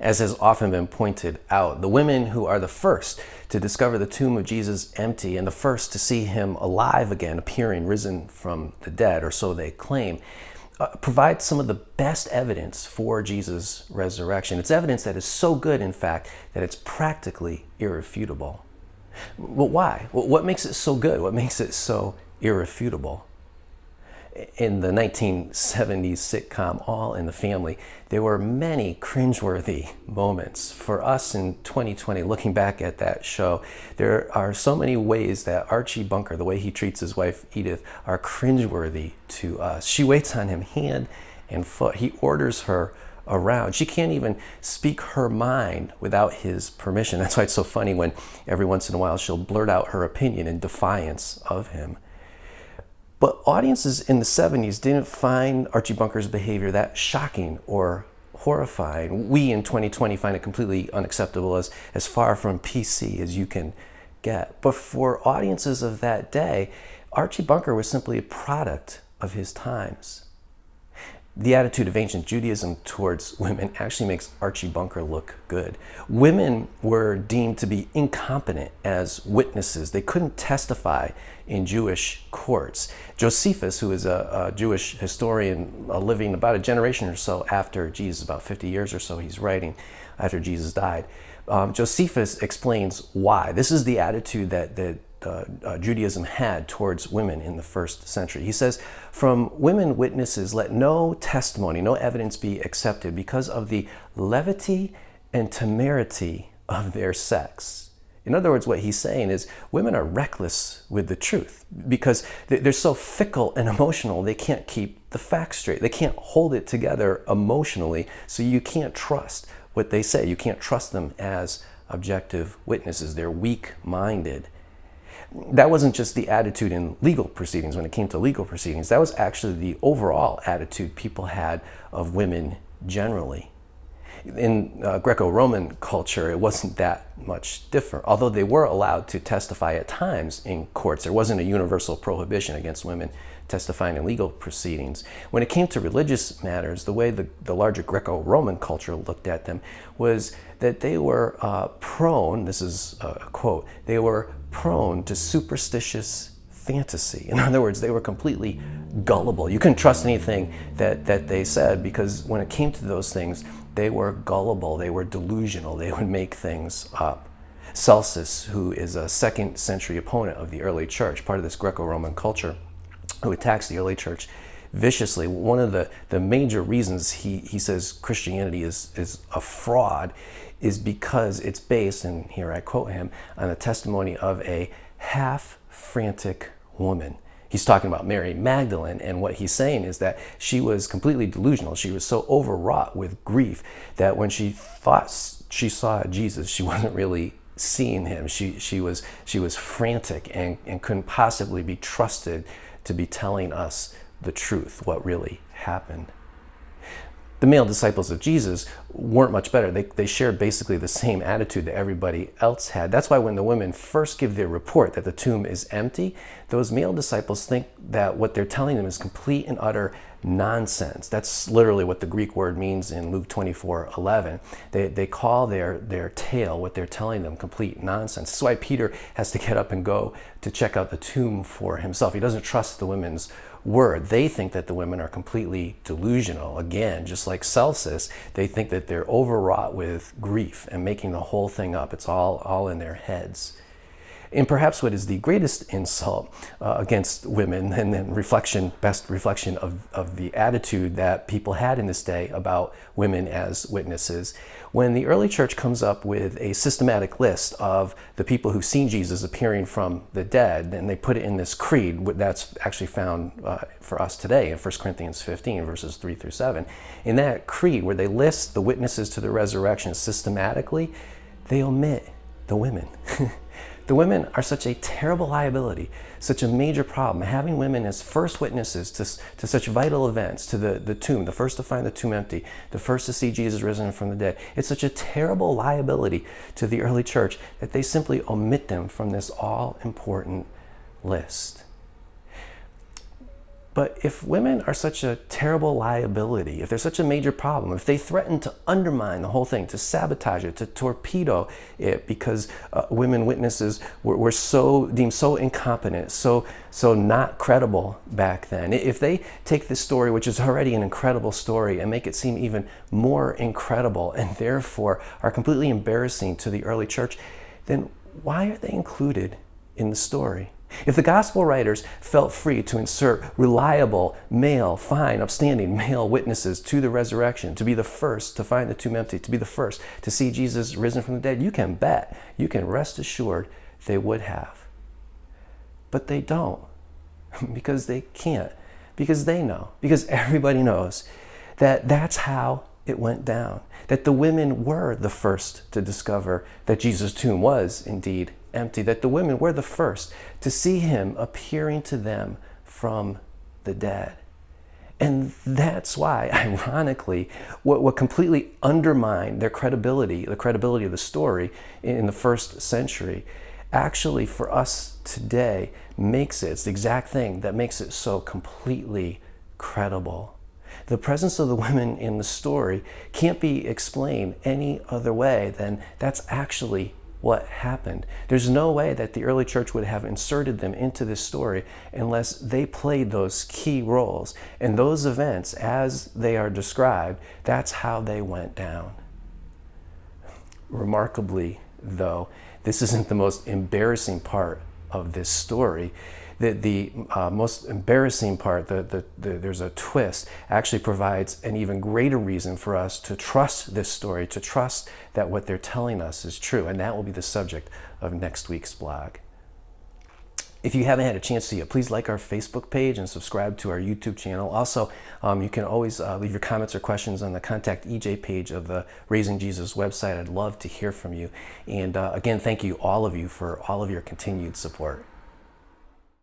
As has often been pointed out, the women who are the first to discover the tomb of Jesus empty and the first to see him alive again, appearing risen from the dead, or so they claim, provide some of the best evidence for Jesus' resurrection. It's evidence that is so good, in fact, that it's practically irrefutable. Well, why? What makes it so good? What makes it so irrefutable? In the 1970s sitcom All in the Family, there were many cringeworthy moments. For us in 2020, looking back at that show, there are so many ways that Archie Bunker, the way he treats his wife Edith, are cringeworthy to us. She waits on him hand and foot. He orders her around. She can't even speak her mind without his permission. That's why it's so funny when every once in a while she'll blurt out her opinion in defiance of him. But audiences in the 70s didn't find Archie Bunker's behavior that shocking or horrifying. We in 2020 find it completely unacceptable, as far from PC as you can get. But for audiences of that day, Archie Bunker was simply a product of his times. The attitude of ancient Judaism towards women actually makes Archie Bunker look good. Women were deemed to be incompetent as witnesses. They couldn't testify in Jewish courts. Josephus, who is a Jewish historian living about a generation or so after Jesus, about 50 years or so he's writing after Jesus died, Josephus explains why. This is the attitude that Judaism had towards women in the first century. He says, "From women witnesses, let no testimony, no evidence be accepted because of the levity and temerity of their sex." In other words, what he's saying is women are reckless with the truth because they're so fickle and emotional, they can't keep the facts straight. They can't hold it together emotionally, so you can't trust what they say. You can't trust them as objective witnesses. They're weak-minded. That wasn't just the attitude in legal proceedings. When it came to legal proceedings, that was actually the overall attitude people had of women generally. In Greco-Roman culture, it wasn't that much different. Although they were allowed to testify at times in courts, there wasn't a universal prohibition against women testifying in legal proceedings. When it came to religious matters, the way the larger Greco-Roman culture looked at them was that they were prone, this is a quote, they were prone to superstitious fantasy. In other words, they were completely gullible. You couldn't trust anything that they said because when it came to those things, they were gullible, they were delusional, they would make things up. Celsus, who is a 2nd century opponent of the early church, part of this Greco-Roman culture, who attacks the early church viciously, one of the major reasons he says Christianity is a fraud is because it's based, and here I quote him, on the testimony of a half-frantic woman. He's talking about Mary Magdalene, and what he's saying is that she was completely delusional. She was so overwrought with grief that when she thought she saw Jesus, she wasn't really seeing him. She was frantic and couldn't possibly be trusted to be telling us the truth, what really happened. The male disciples of Jesus weren't much better. They shared basically the same attitude that everybody else had. That's why when the women first give their report that the tomb is empty, those male disciples think that what they're telling them is complete and utter nonsense. That's literally what the Greek word means in Luke 24:11. They call their tale, what they're telling them, complete nonsense. That's why Peter has to get up and go to check out the tomb for himself. He doesn't trust the women's word. They think that the women are completely delusional. Again, just like Celsus, they think that they're overwrought with grief and making the whole thing up. It's all in their heads. And perhaps what is the greatest insult against women, and then best reflection of the attitude that people had in this day about women as witnesses, when the early church comes up with a systematic list of the people who've seen Jesus appearing from the dead, and they put it in this creed that's actually found for us today in 1 Corinthians 15, verses 3 through 7. In that creed, where they list the witnesses to the resurrection systematically, they omit the women. The women are such a terrible liability, such a major problem. Having women as first witnesses to such vital events, to the tomb, the first to find the tomb empty, the first to see Jesus risen from the dead, it's such a terrible liability to the early church that they simply omit them from this all-important list. But if women are such a terrible liability, if they're such a major problem, if they threaten to undermine the whole thing, to sabotage it, to torpedo it because women witnesses were deemed so incompetent, so not credible back then, if they take this story, which is already an incredible story, and make it seem even more incredible and therefore are completely embarrassing to the early church, then why are they included in the story? If the gospel writers felt free to insert reliable, male, fine, upstanding male witnesses to the resurrection, to be the first to find the tomb empty, to be the first to see Jesus risen from the dead, you can bet, you can rest assured they would have. But they don't, because they can't, because they know, because everybody knows that that's how it went down, that the women were the first to discover that Jesus' tomb was indeed empty, that the women were the first to see him appearing to them from the dead. And that's why, ironically, what completely undermined their credibility, the credibility of the story in the first century, actually for us today it's the exact thing that makes it so completely credible. The presence of the women in the story can't be explained any other way than that's actually what happened. There's no way that the early church would have inserted them into this story unless they played those key roles. And those events, as they are described, that's how they went down. Remarkably, though, this isn't the most embarrassing part of this story. The most embarrassing part, there's a twist, actually provides an even greater reason for us to trust this story, to trust that what they're telling us is true. And that will be the subject of next week's blog. If you haven't had a chance to yet, please like our Facebook page and subscribe to our YouTube channel. Also, you can always leave your comments or questions on the Contact EJ page of the Raising Jesus website. I'd love to hear from you. And again, thank you, all of you, for all of your continued support.